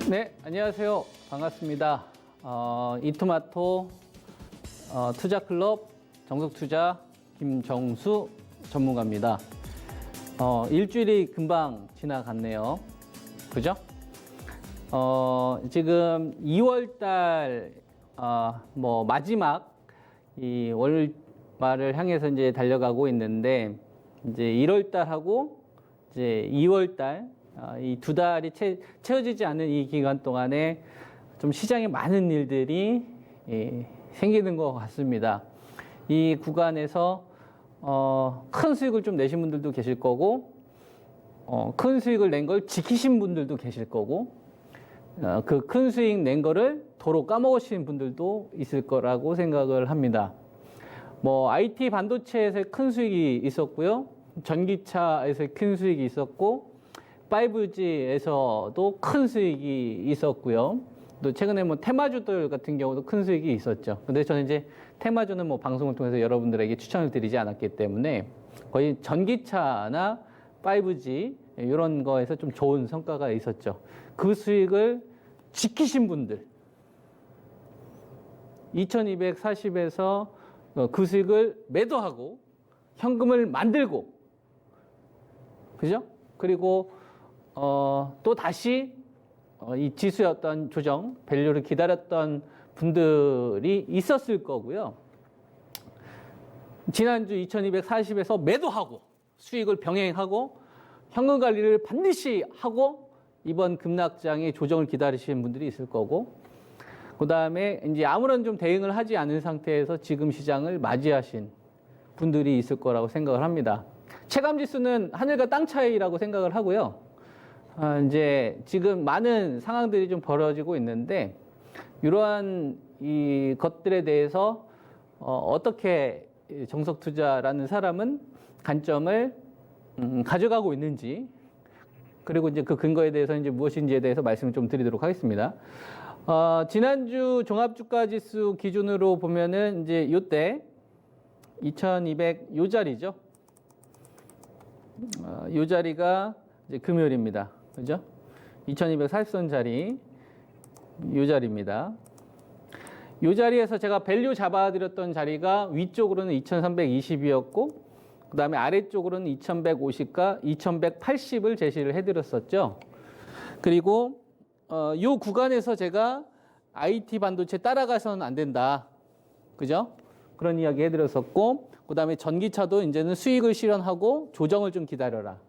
네, 안녕하세요. 반갑습니다. 이토마토 투자클럽 정석투자 김정수 전문가입니다. 일주일이 금방 지나갔네요. 그죠? 지금 2월달 마지막 이 월말을 향해서 이제 달려가고 있는데, 이제 1월달하고 이제 2월달 이 두 달이 채워지지 않은 이 기간 동안에 좀 시장에 많은 일들이 생기는 것 같습니다. 이 구간에서 큰 수익을 좀 내신 분들도 계실 거고, 큰 수익을 낸 걸 지키신 분들도 계실 거고, 그 큰 수익 낸 거를 도로 까먹으신 분들도 있을 거라고 생각을 합니다. IT 반도체에서 큰 수익이 있었고요. 전기차에서 큰 수익이 있었고, 5G에서도 큰 수익이 있었고요. 또 최근에 테마주들 같은 경우도 큰 수익이 있었죠. 근데 저는 이제 테마주는 방송을 통해서 여러분들에게 추천을 드리지 않았기 때문에 거의 전기차나 5G 이런 거에서 좀 좋은 성과가 있었죠. 그 수익을 지키신 분들, 2240에서 그 수익을 매도하고 현금을 만들고, 그죠? 그리고 또 다시 이 지수의 어떤 조정, 밸류를 기다렸던 분들이 있었을 거고요. 지난주 2240에서 매도하고 수익을 병행하고 현금 관리를 반드시 하고 이번 급락장의 조정을 기다리시는 분들이 있을 거고, 그 다음에 이제 아무런 좀 대응을 하지 않은 상태에서 지금 시장을 맞이하신 분들이 있을 거라고 생각을 합니다. 체감 지수는 하늘과 땅 차이라고 생각을 하고요. 이제 지금 많은 상황들이 좀 벌어지고 있는데, 이러한 이 것들에 대해서 어떻게 정석투자라는 사람은 관점을 가져가고 있는지, 그리고 이제 그 근거에 대해서 이제 무엇인지에 대해서 말씀을 좀 드리도록 하겠습니다. 지난주 종합주가지수 기준으로 보면은 이제 요때 2200 요 자리죠. 요 자리가 이제 금요일입니다. 그죠? 2240선 자리, 요 자리입니다. 요 자리에서 제가 밸류 잡아드렸던 자리가 위쪽으로는 2320이었고, 그 다음에 아래쪽으로는 2150과 2180을 제시를 해드렸었죠. 그리고 요 구간에서 제가 IT 반도체 따라가서는 안 된다. 그죠? 그런 이야기 해드렸었고, 그 다음에 전기차도 이제는 수익을 실현하고 조정을 좀 기다려라.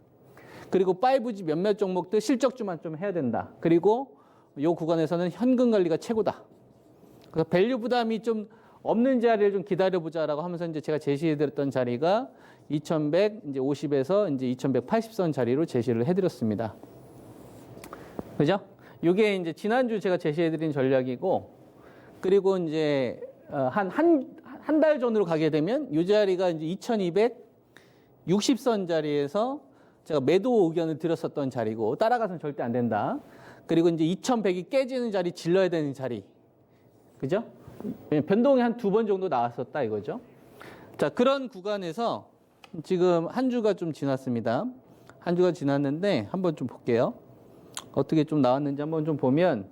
그리고 5G 몇몇 종목들 실적주만 좀 해야 된다. 그리고 요 구간에서는 현금 관리가 최고다. 그래서 밸류 부담이 좀 없는 자리를 좀 기다려보자라고 하면서 이제 제가 제시해드렸던 자리가 2150에서 이제 2180선 자리로 제시를 해드렸습니다. 그죠? 요게 이제 지난주 제가 제시해드린 전략이고, 그리고 이제 한 달 전으로 가게 되면 이 자리가 이제 2260선 자리에서 제가 매도 의견을 드렸었던 자리고, 따라가서는 절대 안 된다. 그리고 이제 2100이 깨지는 자리, 질러야 되는 자리. 그죠? 변동이 한 2번 정도 나왔었다 이거죠. 자, 그런 구간에서 지금 한 주가 좀 지났습니다. 한 주가 지났는데 한번 좀 볼게요. 어떻게 좀 나왔는지 한번 좀 보면,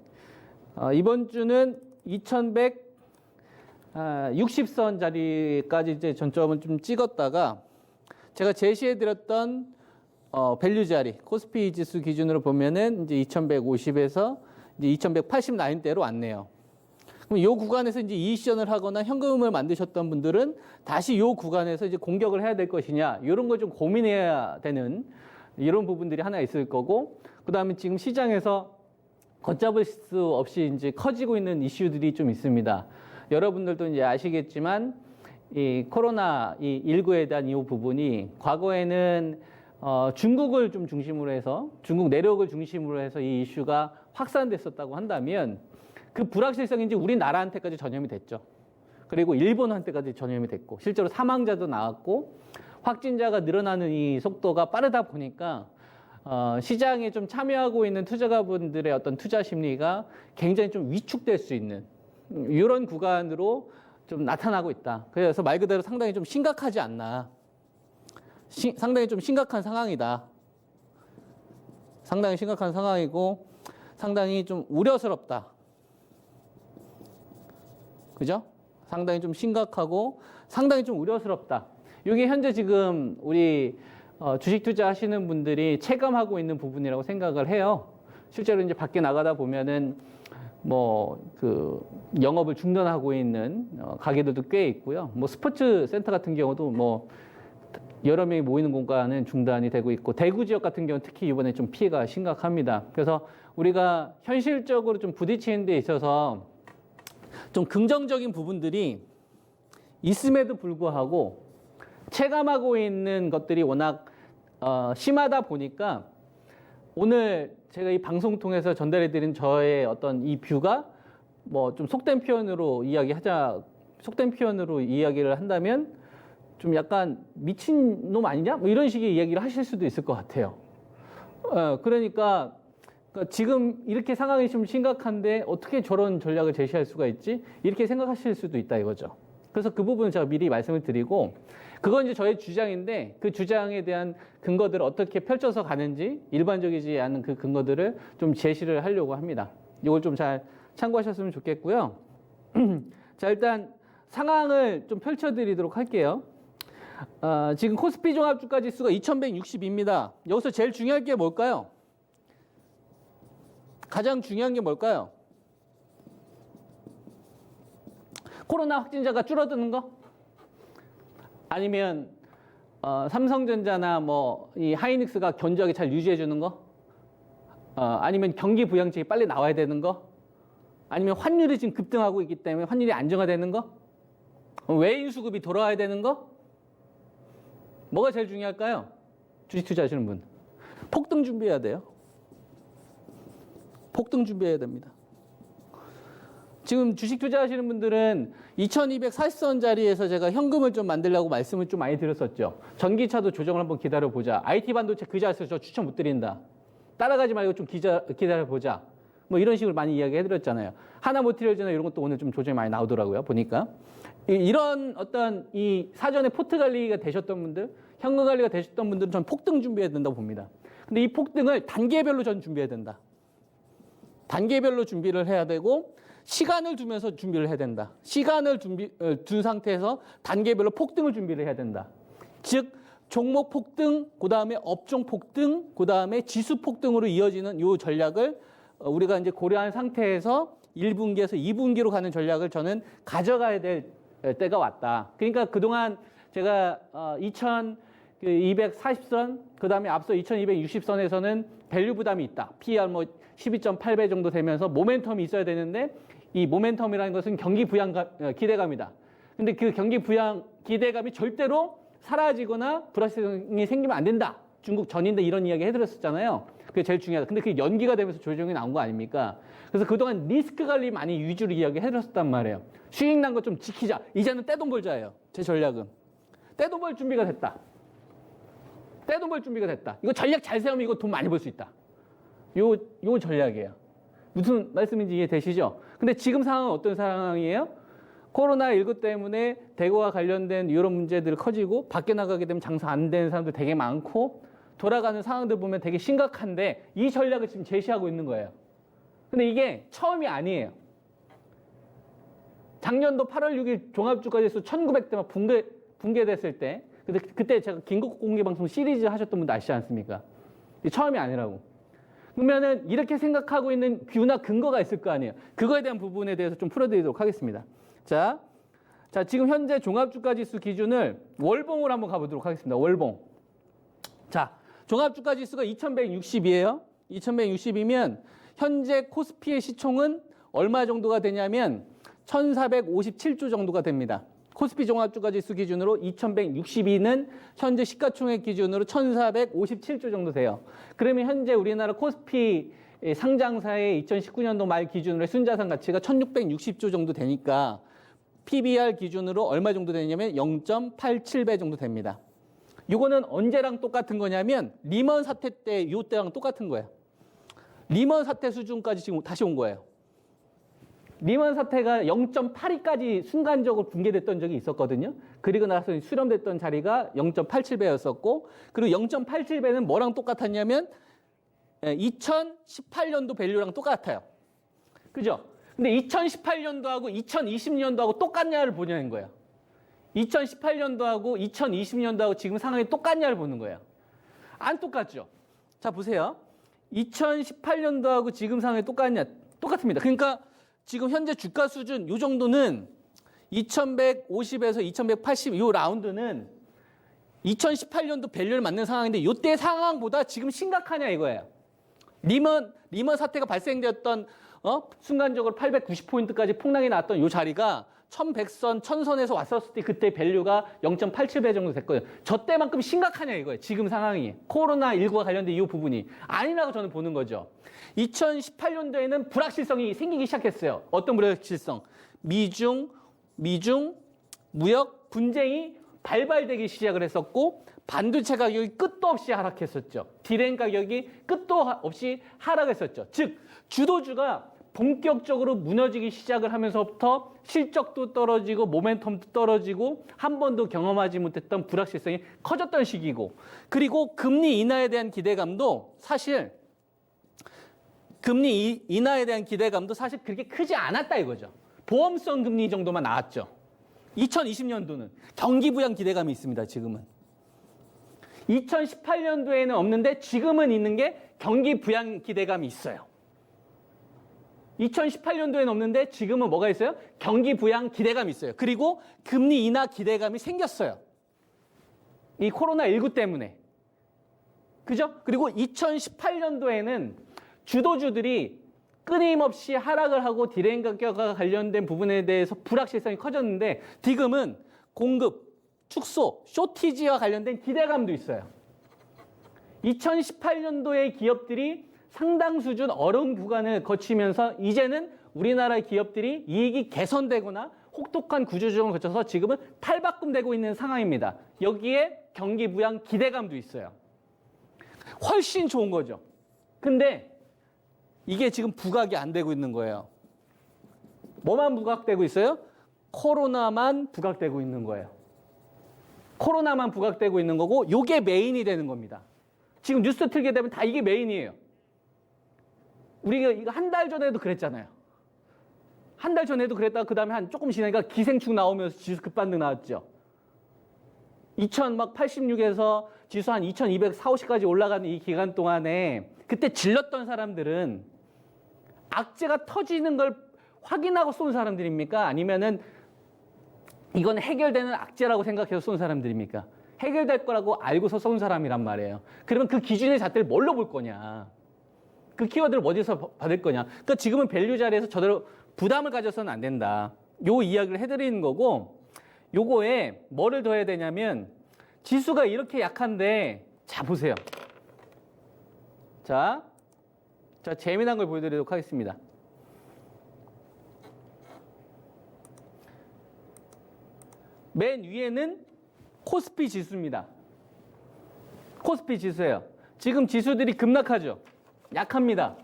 이번 주는 2160선 자리까지 이제 전점을 좀 찍었다가, 제가 제시해드렸던 밸류 자리, 코스피 지수 기준으로 보면은 이제 2150에서 이제 2180 라인대로 왔네요. 그럼 이 구간에서 이제 이익시전을 하거나 현금을 만드셨던 분들은 다시 이 구간에서 이제 공격을 해야 될 것이냐, 이런 걸 좀 고민해야 되는 이런 부분들이 하나 있을 거고, 그 다음에 지금 시장에서 걷잡을 수 없이 이제 커지고 있는 이슈들이 좀 있습니다. 여러분들도 이제 아시겠지만, 이 코로나 이 19에 대한 이 부분이 과거에는 중국을 좀 중심으로 해서, 중국 내력을 중심으로 해서 이 이슈가 확산됐었다고 한다면, 그 불확실성이 이제 우리나라한테까지 전염이 됐죠. 그리고 일본한테까지 전염이 됐고, 실제로 사망자도 나왔고, 확진자가 늘어나는 이 속도가 빠르다 보니까 시장에 좀 참여하고 있는 투자가분들의 어떤 투자 심리가 굉장히 좀 위축될 수 있는 이런 구간으로 좀 나타나고 있다. 그래서 말 그대로 상당히 좀 심각하지 않나. 상당히 좀 심각한 상황이다. 상당히 심각한 상황이고, 상당히 좀 우려스럽다. 그죠? 상당히 좀 심각하고 상당히 좀 우려스럽다. 이게 현재 지금 우리 주식 투자하시는 분들이 체감하고 있는 부분이라고 생각을 해요. 실제로 이제 밖에 나가다 보면은 뭐 그 영업을 중단하고 있는 가게들도 꽤 있고요. 뭐 스포츠 센터 같은 경우도 뭐 여러 명이 모이는 공간은 중단이 되고 있고, 대구 지역 같은 경우는 특히 이번에 좀 피해가 심각합니다. 그래서 우리가 현실적으로 좀 부딪히는 데 있어서 좀 긍정적인 부분들이 있음에도 불구하고 체감하고 있는 것들이 워낙 심하다 보니까 오늘 제가 이 방송 통해서 전달해드린 저의 어떤 이 뷰가 뭐 좀 속된 표현으로 이야기를 한다면 좀 약간 미친놈 아니냐? 뭐 이런 식의 이야기를 하실 수도 있을 것 같아요. 그러니까 지금 이렇게 상황이 좀 심각한데 어떻게 저런 전략을 제시할 수가 있지? 이렇게 생각하실 수도 있다 이거죠. 그래서 그 부분은 제가 미리 말씀을 드리고, 그건 이제 저의 주장인데 그 주장에 대한 근거들을 어떻게 펼쳐서 가는지, 일반적이지 않은 그 근거들을 좀 제시를 하려고 합니다. 이걸 좀 잘 참고하셨으면 좋겠고요. 자, 일단 상황을 좀 펼쳐드리도록 할게요. 지금 코스피 종합주가 지수가 2162입니다. 여기서 제일 중요한 게 뭘까요? 가장 중요한 게 뭘까요? 코로나 확진자가 줄어드는 거? 아니면 삼성전자나 뭐 이 하이닉스가 견조하게 잘 유지해 주는 거? 아니면 경기 부양책이 빨리 나와야 되는 거? 아니면 환율이 지금 급등하고 있기 때문에 환율이 안정화되는 거? 외인 수급이 돌아와야 되는 거? 뭐가 제일 중요할까요? 주식 투자하시는 분. 폭등 준비해야 돼요. 폭등 준비해야 됩니다. 지금 주식 투자하시는 분들은 2240선 자리에서 제가 현금을 좀 만들려고 말씀을 좀 많이 드렸었죠. 전기차도 조정을 한번 기다려보자. IT 반도체 그 자리에서 저 추천 못 드린다. 따라가지 말고 좀 기다려보자. 뭐 이런 식으로 많이 이야기해드렸잖아요. 하나모티리얼즈나 이런 것도 오늘 좀 조정이 많이 나오더라고요. 보니까. 이런 어떤 이 사전에 포트 관리가 되셨던 분들, 현금 관리가 되셨던 분들은 전 폭등 준비해야 된다고 봅니다. 근데 이 폭등을 단계별로 전 준비해야 된다. 단계별로 준비를 해야 되고, 시간을 두면서 준비를 해야 된다. 시간을 둔 상태에서 단계별로 폭등을 준비를 해야 된다. 즉 종목 폭등, 그 다음에 업종 폭등, 그 다음에 지수 폭등으로 이어지는 이 전략을 우리가 이제 고려한 상태에서 1분기에서 2분기로 가는 전략을 저는 가져가야 될 때가 왔다. 그러니까 그동안 제가 2240선, 그 다음에 앞서 2260선에서는 밸류 부담이 있다. PER 뭐 12.8배 정도 되면서 모멘텀이 있어야 되는데, 이 모멘텀이라는 것은 경기 부양 기대감이다. 근데 그 경기 부양 기대감이 절대로 사라지거나 불확실성이 생기면 안 된다. 중국 전인데 이런 이야기 해드렸었잖아요. 그게 제일 중요하다. 근데 그게 연기가 되면서 조정이 나온 거 아닙니까? 그래서 그동안 리스크 관리 많이 위주로 이야기 해드렸었단 말이에요. 수익 난 거 좀 지키자. 이제는 떼돈 벌자예요. 제 전략은. 떼돈 벌 준비가 됐다. 떼돈 벌 준비가 됐다. 이거 전략 잘 세우면 이거 돈 많이 벌 수 있다. 요 전략이에요. 무슨 말씀인지 이해되시죠? 근데 지금 상황은 어떤 상황이에요? 코로나19 때문에 대구와 관련된 이런 문제들이 커지고, 밖에 나가게 되면 장사 안 되는 사람들 되게 많고, 돌아가는 상황들 보면 되게 심각한데 이 전략을 지금 제시하고 있는 거예요. 근데 이게 처음이 아니에요. 작년도 8월 6일 종합주가지수 1900대 막 붕괴됐을 때, 그때 제가 긴급 공개방송 시리즈 하셨던 분도 아시지 않습니까? 이게 처음이 아니라고. 그러면은 이렇게 생각하고 있는 뷰나 근거가 있을 거 아니에요. 그거에 대한 부분에 대해서 좀 풀어드리도록 하겠습니다. 자, 지금 현재 종합주가지수 기준을 월봉으로 한번 가보도록 하겠습니다. 월봉. 자, 종합주가지수가 2160이에요. 2160이면 현재 코스피의 시총은 얼마 정도가 되냐면 1457조 정도가 됩니다. 코스피 종합주가지수 기준으로 2162는 현재 시가총액 기준으로 1457조 정도 돼요. 그러면 현재 우리나라 코스피 상장사의 2019년도 말 기준으로 순자산 가치가 1660조 정도 되니까 PBR 기준으로 얼마 정도 되냐면 0.87배 정도 됩니다. 이거는 언제랑 똑같은 거냐면 리먼 사태 때 이때랑 똑같은 거예요. 리먼 사태 수준까지 지금 다시 온 거예요. 리먼 사태가 0.82까지 순간적으로 붕괴됐던 적이 있었거든요. 그리고 나서 수렴됐던 자리가 0.87배였었고, 그리고 0.87배는 뭐랑 똑같았냐면 2018년도 밸류랑 똑같아요. 그죠? 근데 2018년도하고 2020년도하고 똑같냐를 보냐는 거예요. 2018년도하고 2020년도하고 지금 상황이 똑같냐를 보는 거예요. 안 똑같죠? 자, 보세요. 2018년도하고 지금 상황이 똑같냐? 똑같습니다. 그러니까 지금 현재 주가 수준 이 정도는 2150에서 2180 이 라운드는 2018년도 밸류를 맞는 상황인데 이때 상황보다 지금 심각하냐 이거예요. 리먼 사태가 발생되었던 순간적으로 890포인트까지 폭락이 나왔던 이 자리가 1100선, 1000선에서 왔었을 때 그때 밸류가 0.87배 정도 됐거든요. 저 때만큼 심각하냐 이거예요. 지금 상황이. 코로나19가 관련된 이 부분이. 아니라고 저는 보는 거죠. 2018년도에는 불확실성이 생기기 시작했어요. 어떤 불확실성? 미중 무역 분쟁이 발발되기 시작을 했었고 반도체 가격이 끝도 없이 하락했었죠. 디램 가격이 끝도 없이 하락했었죠. 즉 주도주가 본격적으로 무너지기 시작을 하면서부터 실적도 떨어지고 모멘텀도 떨어지고 한 번도 경험하지 못했던 불확실성이 커졌던 시기고 그리고 금리 인하에 대한 기대감도 사실 그렇게 크지 않았다 이거죠. 보험성 금리 정도만 나왔죠. 2020년도는 경기 부양 기대감이 있습니다. 지금은. 2018년도에는 없는데 지금은 있는 게 경기 부양 기대감이 있어요. 2018년도에는 없는데 지금은 뭐가 있어요? 경기 부양 기대감이 있어요. 그리고 금리 인하 기대감이 생겼어요. 이 코로나19 때문에. 그죠? 그리고 2018년도에는 주도주들이 끊임없이 하락을 하고 디램 가격과 관련된 부분에 대해서 불확실성이 커졌는데 지금은 공급, 축소, 쇼티지와 관련된 기대감도 있어요. 2018년도의 기업들이 상당 수준 어려운 구간을 거치면서 이제는 우리나라 기업들이 이익이 개선되거나 혹독한 구조조정을 거쳐서 지금은 탈바꿈되고 있는 상황입니다. 여기에 경기 부양 기대감도 있어요. 훨씬 좋은 거죠. 근데 이게 지금 부각이 안 되고 있는 거예요. 뭐만 부각되고 있어요? 코로나만 부각되고 있는 거예요. 코로나만 부각되고 있는 거고 이게 메인이 되는 겁니다. 지금 뉴스 틀게 되면 다 이게 메인이에요. 우리가 이거 한 달 전에도 그랬잖아요. 한 달 전에도 그랬다가 그 다음에 한 조금 지나니까 기생충 나오면서 지수 급반등 나왔죠. 2086에서 지수 한 2240, 50까지 올라가는 이 기간 동안에 그때 질렀던 사람들은 악재가 터지는 걸 확인하고 쏜 사람들입니까? 아니면은 이건 해결되는 악재라고 생각해서 쏜 사람들입니까? 해결될 거라고 알고서 쏜 사람이란 말이에요. 그러면 그 기준의 잣대를 뭘로 볼 거냐? 그 키워드를 어디서 받을 거냐? 그러니까 지금은 밸류 자리에서 저대로 부담을 가져서는 안 된다. 요 이야기를 해드리는 거고 요거에 뭐를 더 해야 되냐면 지수가 이렇게 약한데 자 보세요. 자 재미난 걸 보여드리도록 하겠습니다. 맨 위에는 코스피 지수입니다. 코스피 지수예요. 지금 지수들이 급락하죠. 약합니다.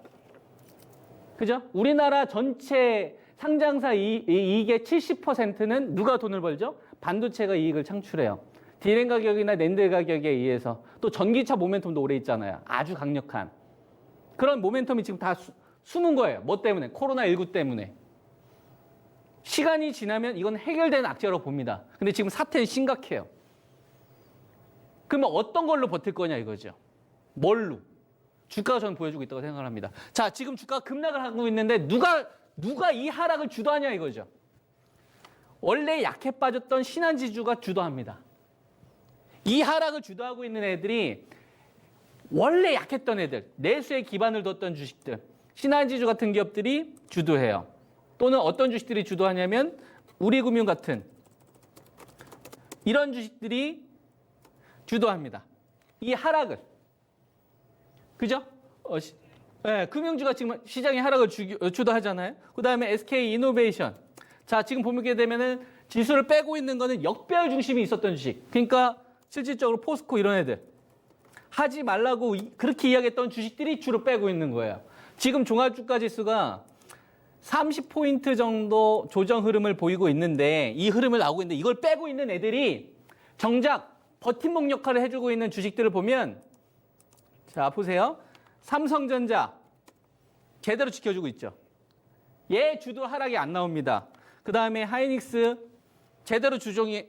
그죠? 우리나라 전체 상장사 이익의 70%는 누가 돈을 벌죠? 반도체가 이익을 창출해요. 디램 가격이나 낸드 가격에 의해서 또 전기차 모멘텀도 오래 있잖아요. 아주 강력한. 그런 모멘텀이 지금 다 숨은 거예요. 뭐 때문에? 코로나19 때문에. 시간이 지나면 이건 해결되는 악재라고 봅니다. 근데 지금 사태는 심각해요. 그러면 어떤 걸로 버틸 거냐 이거죠. 뭘로? 주가가 저는 보여주고 있다고 생각을 합니다. 자, 지금 주가가 급락을 하고 있는데 누가 이 하락을 주도하냐 이거죠. 원래 약해 빠졌던 신한지주가 주도합니다. 이 하락을 주도하고 있는 애들이 원래 약했던 애들, 내수에 기반을 뒀던 주식들, 신한지주 같은 기업들이 주도해요. 또는 어떤 주식들이 주도하냐면 우리금융 같은 이런 주식들이 주도합니다. 이 하락을. 그죠? 네, 금융주가 지금 시장의 하락을 주도하잖아요. 그 다음에 SK이노베이션. 자, 지금 보게 되면은 지수를 빼고 있는 거는 역배열 중심이 있었던 주식. 그러니까 실질적으로 포스코 이런 애들. 하지 말라고 그렇게 이야기했던 주식들이 주로 빼고 있는 거예요. 지금 종합주가 지수가 30포인트 정도 조정 흐름을 보이고 있는데 이 흐름을 나오고 있는데 이걸 빼고 있는 애들이 정작 버팀목 역할을 해주고 있는 주식들을 보면 자 보세요. 삼성전자 제대로 지켜주고 있죠. 얘 주도 하락이 안 나옵니다. 그 다음에 하이닉스 제대로 주종이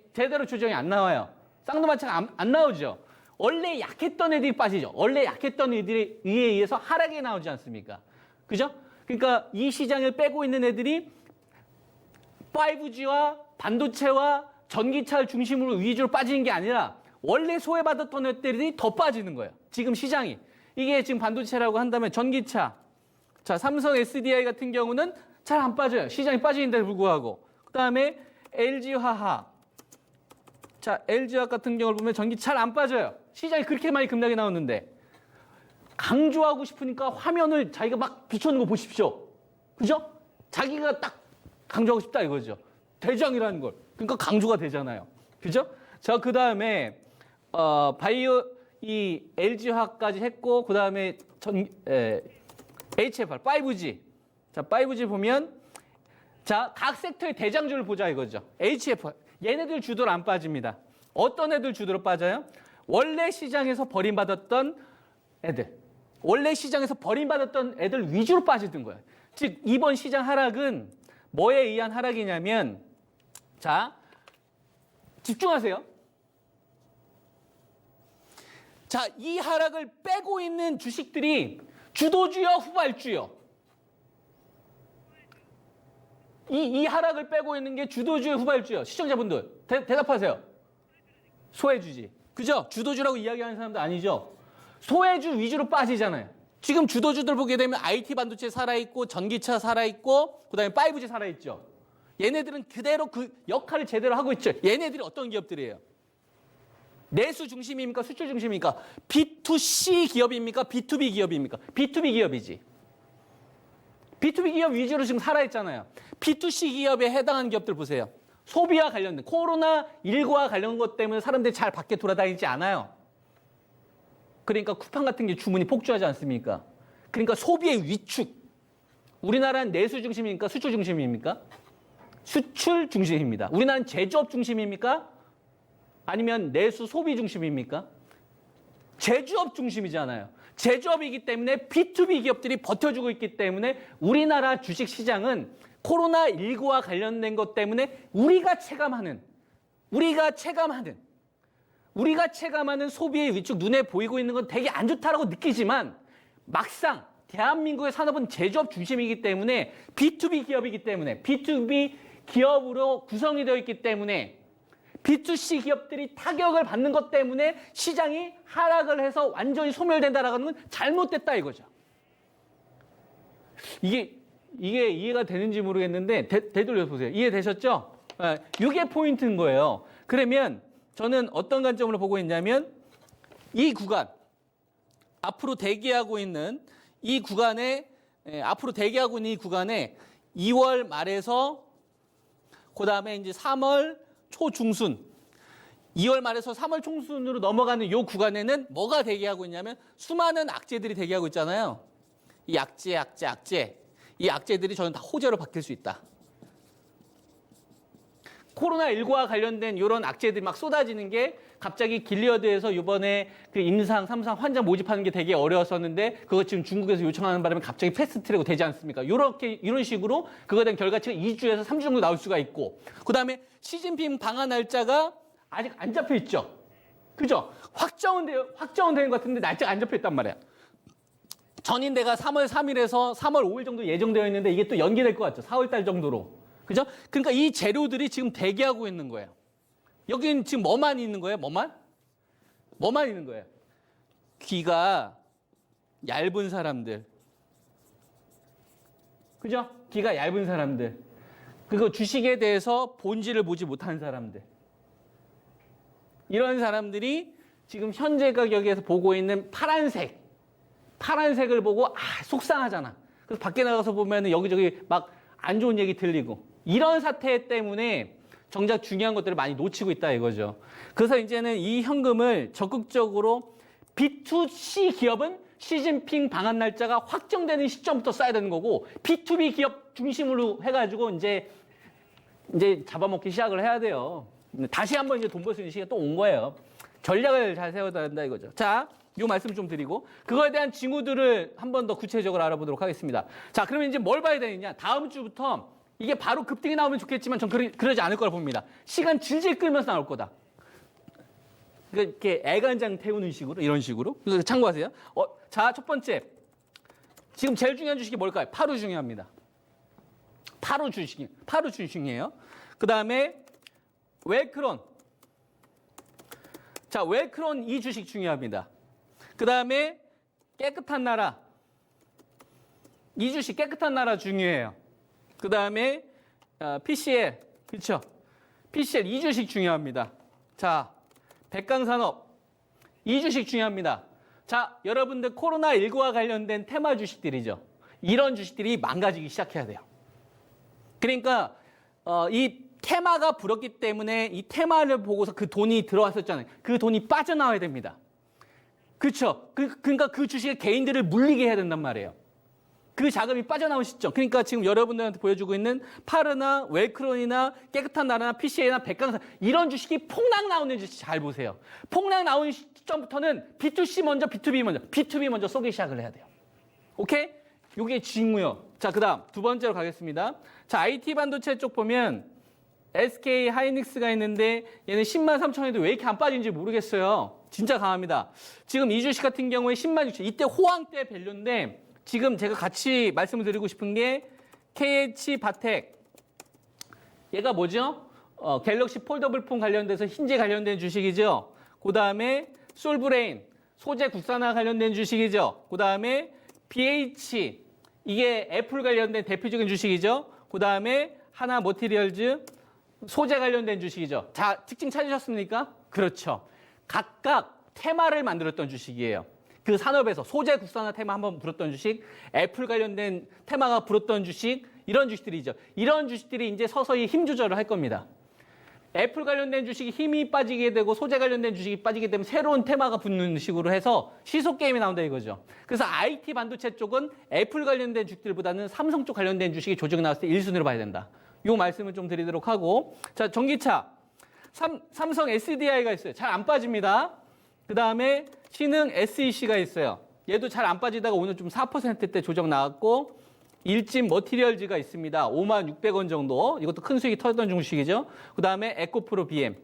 안 나와요. 쌍두마차가 안 나오죠. 원래 약했던 애들이 빠지죠. 원래 약했던 애들에 의해서 하락이 나오지 않습니까? 그죠? 그러니까 이 시장을 빼고 있는 애들이 5G와 반도체와 전기차를 중심으로 위주로 빠지는 게 아니라 원래 소외받았던 애들이 더 빠지는 거예요. 지금 시장이. 이게 지금 반도체라고 한다면 전기차. 자, 삼성 SDI 같은 경우는 잘 안 빠져요. 시장이 빠지는데도 불구하고. 그 다음에 LG화학. 자, LG화학 같은 경우를 보면 전기 잘 안 빠져요. 시장이 그렇게 많이 급락이 나왔는데. 강조하고 싶으니까 화면을 자기가 막 비춰놓은 거 보십시오. 그죠? 자기가 딱 강조하고 싶다 이거죠. 대장이라는 걸. 그러니까 강조가 되잖아요. 그죠? 자, 그 다음에, 바이오, 이 LG화학까지 했고, 그 다음에 HFR, 5G. 자, 5G 보면, 자, 각 섹터의 대장주를 보자 이거죠. HFR. 얘네들 주도로 안 빠집니다. 어떤 애들 주도로 빠져요? 원래 시장에서 버림받았던 애들. 원래 시장에서 버림받았던 애들 위주로 빠지는 거예요. 즉, 이번 시장 하락은 뭐에 의한 하락이냐면, 자, 집중하세요. 자, 이 하락을 빼고 있는 주식들이 주도주요, 후발주요. 이 하락을 빼고 있는 게 주도주요, 후발주요. 시청자분들, 대답하세요. 소외주지. 그죠? 주도주라고 이야기하는 사람도 아니죠? 소외주 위주로 빠지잖아요. 지금 주도주들 보게 되면 IT 반도체 살아있고, 전기차 살아있고, 그 다음에 5G 살아있죠. 얘네들은 그대로 그 역할을 제대로 하고 있죠. 얘네들이 어떤 기업들이에요? 내수 중심입니까? 수출 중심입니까? B2C 기업입니까? B2B 기업입니까? B2B 기업이지. B2B 기업 위주로 지금 살아있잖아요. B2C 기업에 해당하는 기업들 보세요. 소비와 관련된, 코로나19와 관련된 것 때문에 사람들이 잘 밖에 돌아다니지 않아요. 그러니까 쿠팡 같은 게 주문이 폭주하지 않습니까? 그러니까 소비의 위축. 우리나라는 내수 중심입니까? 수출 중심입니까? 수출 중심입니다. 우리나라는 제조업 중심입니까? 아니면 내수 소비 중심입니까? 제조업 중심이잖아요. 제조업이기 때문에 B2B 기업들이 버텨주고 있기 때문에 우리나라 주식시장은 코로나19와 관련된 것 때문에 우리가 체감하는 소비의 위축 눈에 보이고 있는 건 되게 안 좋다라고 느끼지만 막상 대한민국의 산업은 제조업 중심이기 때문에 B2B 기업이기 때문에 B2B 기업으로 구성이 되어 있기 때문에 B2C 기업들이 타격을 받는 것 때문에 시장이 하락을 해서 완전히 소멸된다라는 건 잘못됐다 이거죠. 이게 이해가 되는지 모르겠는데 되돌려 보세요. 이해되셨죠? 이게 포인트인 거예요. 그러면 저는 어떤 관점으로 보고 있냐면 이 구간 앞으로 대기하고 있는 이 구간에 2월 말에서 그다음에 이제 3월 초중순 2월 말에서 3월 중순으로 넘어가는 이 구간에는 뭐가 대기하고 있냐면 수많은 악재들이 대기하고 있잖아요. 이 악재. 이 악재들이 저는 다 호재로 바뀔 수 있다. 코로나19와 관련된 이런 악재들이 막 쏟아지는 게 갑자기 길리어드에서 이번에 그 임상, 3상 환자 모집하는 게 되게 어려웠었는데 그거 지금 중국에서 요청하는 바람에 갑자기 패스트트랙으로 되지 않습니까? 이런 식으로 그거에 대한 결과치가 2주에서 3주 정도 나올 수가 있고 그다음에 시진핑 방한 날짜가 아직 안 잡혀 있죠. 그죠? 확정은 되는 것 같은데 날짜가 안 잡혀 있단 말이야. 전인대가 3월 3일에서 3월 5일 정도 예정되어 있는데 이게 또 연기될 것 같죠. 4월 달 정도로. 그죠? 그러니까 이 재료들이 지금 대기하고 있는 거예요. 여기는 지금 뭐만 있는 거예요? 뭐만 있는 거예요? 귀가 얇은 사람들. 그죠? 귀가 얇은 사람들. 그리고 주식에 대해서 본질을 보지 못하는 사람들. 이런 사람들이 지금 현재 가격에서 보고 있는 파란색을 보고 속상하잖아. 그래서 밖에 나가서 보면 여기저기 막 안 좋은 얘기 들리고 이런 사태 때문에 정작 중요한 것들을 많이 놓치고 있다 이거죠. 그래서 이제는 이 현금을 적극적으로 B2C 기업은 시진핑 방한 날짜가 확정되는 시점부터 써야 되는 거고 B2B 기업 중심으로 해가지고 이제 잡아먹기 시작을 해야 돼요. 다시 한번 이제 돈 벌 수 있는 시기가 또 온 거예요. 전략을 잘 세워야 된다 이거죠. 자, 요 말씀 좀 드리고 그거에 대한 징후들을 한 번 더 구체적으로 알아보도록 하겠습니다. 자, 그러면 이제 뭘 봐야 되느냐? 다음 주부터 이게 바로 급등이 나오면 좋겠지만 전 그러지 않을 거라 봅니다. 시간 질질 끌면서 나올 거다. 이렇게 애간장 태우는 식으로 이런 식으로. 그래서 참고하세요. 자, 첫 번째. 지금 제일 중요한 주식이 뭘까요? 파루 중요합니다. 파루 주식이에요. 그다음에 웰크론. 자, 웰크론 이 주식 중요합니다. 그다음에 깨끗한 나라. 이 주식 깨끗한 나라 중요해요. 그다음에 PCL. 그렇죠? PCL 이 주식 중요합니다. 자, 백강산업 이 주식 중요합니다. 자, 여러분들 코로나19와 관련된 테마 주식들이죠. 이런 주식들이 망가지기 시작해야 돼요. 그러니까 이 테마가 불었기 때문에 이 테마를 보고서 그 돈이 들어왔었잖아요. 그 돈이 빠져나와야 됩니다. 그렇죠? 그러니까 그 주식의 개인들을 물리게 해야 된단 말이에요. 그 자금이 빠져나온 시점. 그러니까 지금 여러분들한테 보여주고 있는 파르나, 웰크론이나 깨끗한 나라나 PCA나 백강산 이런 주식이 폭락 나오는 주식 잘 보세요. 폭락 나오는 시점부터는 B2C 먼저, B2B 먼저 쏘기 시작을 해야 돼요. 오케이? 요게 징후요. 자, 그다음 두 번째로 가겠습니다. 자, IT 반도체 쪽 보면 SK 하이닉스가 있는데 얘는 10만 3천원에도 왜 이렇게 안 빠진지 모르겠어요. 진짜 강합니다. 지금 이 주식 같은 경우에 10만 6천 이때 호황 때 밸류인데 지금 제가 같이 말씀을 드리고 싶은 게 KH 바텍 얘가 뭐죠? 갤럭시 폴더블 폰 관련돼서 힌지 관련된 주식이죠. 그 다음에 솔브레인 소재 국산화 관련된 주식이죠. 그 다음에 BH 이게 애플 관련된 대표적인 주식이죠. 그 다음에 하나 머티리얼즈 소재 관련된 주식이죠. 자, 특징 찾으셨습니까? 그렇죠. 각각 테마를 만들었던 주식이에요. 그 산업에서 소재 국산화 테마 한번 불었던 주식, 애플 관련된 테마가 불었던 주식, 이런 주식들이죠. 이런 주식들이 이제 서서히 힘 조절을 할 겁니다. 애플 관련된 주식이 힘이 빠지게 되고 소재 관련된 주식이 빠지게 되면 새로운 테마가 붙는 식으로 해서 시속 게임이 나온다 이거죠. 그래서 IT 반도체 쪽은 애플 관련된 주식들보다는 삼성 쪽 관련된 주식이 조정이 나왔을 때 1순위로 봐야 된다. 이 말씀을 좀 드리도록 하고, 자, 전기차. 삼성 SDI가 있어요. 잘 안 빠집니다. 그 다음에 신흥 SEC가 있어요. 얘도 잘 안 빠지다가 오늘 좀 4%대 조정 나왔고, 일진 머티리얼즈가 있습니다. 56,600원 정도. 이것도 큰 수익이 터졌던 주식이죠. 그 다음에 에코프로 BM.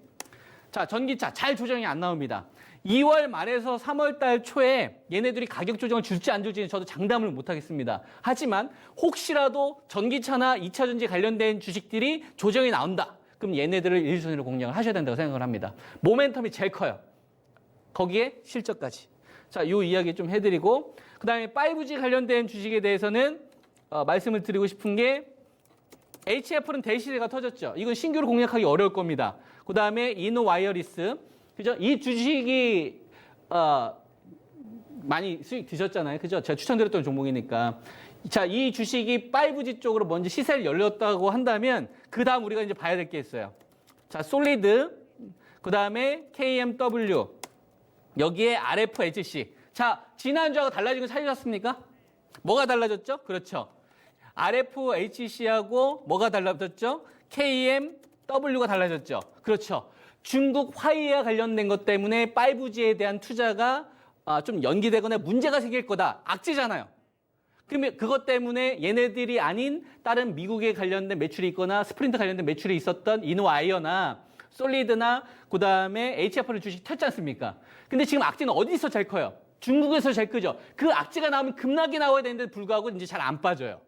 자, 전기차 잘 조정이 안 나옵니다. 2월 말에서 3월 달 초에 얘네들이 가격 조정을 줄지 안 줄지는 저도 장담을 못 하겠습니다. 하지만 혹시라도 전기차나 2차 전지 관련된 주식들이 조정이 나온다. 그럼 얘네들을 1순위로 공략을 하셔야 된다고 생각을 합니다. 모멘텀이 제일 커요. 거기에 실적까지. 자, 이 이야기 좀 해드리고, 그 다음에 5G 관련된 주식에 대해서는 말씀을 드리고 싶은 게 HF는 대시세가 터졌죠. 이건 신규로 공략하기 어려울 겁니다. 그 다음에 이노와이어리스, 그죠? 이 주식이 많이 수익 드셨잖아요, 그죠? 제가 추천드렸던 종목이니까. 자, 이 주식이 5G 쪽으로 먼저 시세를 열렸다고 한다면 그 다음 우리가 이제 봐야 될 게 있어요. 자, 솔리드, 그 다음에 KMW, 여기에 RFHC. 자, 지난주하고 달라진 거 찾으셨습니까? 뭐가 달라졌죠? 그렇죠. RFHC하고 뭐가 달라졌죠? KMW가 달라졌죠. 그렇죠. 중국 화이와 관련된 것 때문에 5G에 대한 투자가 좀 연기되거나 문제가 생길 거다. 악재잖아요. 그러면 그것 때문에 얘네들이 아닌 다른 미국에 관련된 매출이 있거나 스프린트 관련된 매출이 있었던 이노아이어나 솔리드나 그 다음에 HF를 주식 탔지 않습니까? 근데 지금 악재는 어디서 제일 커요? 중국에서 제일 크죠. 그 악재가 나오면 급락이 나와야 되는데 불구하고 이제 잘 안 빠져요.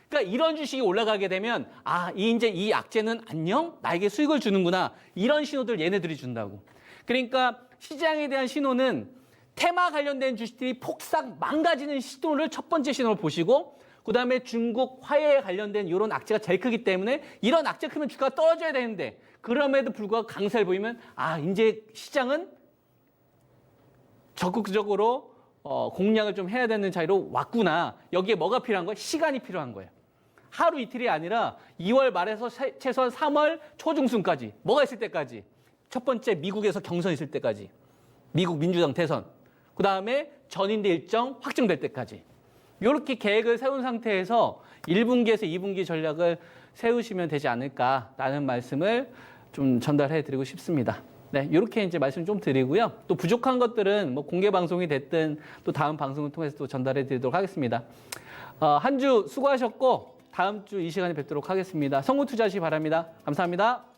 그러니까 이런 주식이 올라가게 되면 이제 이 악재는 안녕? 나에게 수익을 주는구나. 이런 신호들 얘네들이 준다고. 그러니까 시장에 대한 신호는 테마 관련된 주식들이 폭삭 망가지는 신호를 첫 번째 신호를 보시고 그다음에 중국 화해에 관련된 이런 악재가 제일 크기 때문에 이런 악재 크면 주가가 떨어져야 되는데 그럼에도 불구하고 강세를 보이면 이제 시장은 적극적으로 공략을 좀 해야 되는 자리로 왔구나. 여기에 뭐가 필요한 거예요? 시간이 필요한 거예요. 하루 이틀이 아니라 2월 말에서 최소한 3월 초중순까지. 뭐가 있을 때까지? 첫 번째 미국에서 경선 있을 때까지. 미국 민주당 대선. 그 다음에 전인대 일정 확정될 때까지. 이렇게 계획을 세운 상태에서 1분기에서 2분기 전략을 세우시면 되지 않을까라는 말씀을 좀 전달해 드리고 싶습니다. 네, 이렇게 이제 말씀 좀 드리고요. 또 부족한 것들은 뭐 공개 방송이 됐든 또 다음 방송을 통해서 또 전달해 드리도록 하겠습니다. 한 주 수고하셨고 다음 주 이 시간에 뵙도록 하겠습니다. 성공 투자하시기 바랍니다. 감사합니다.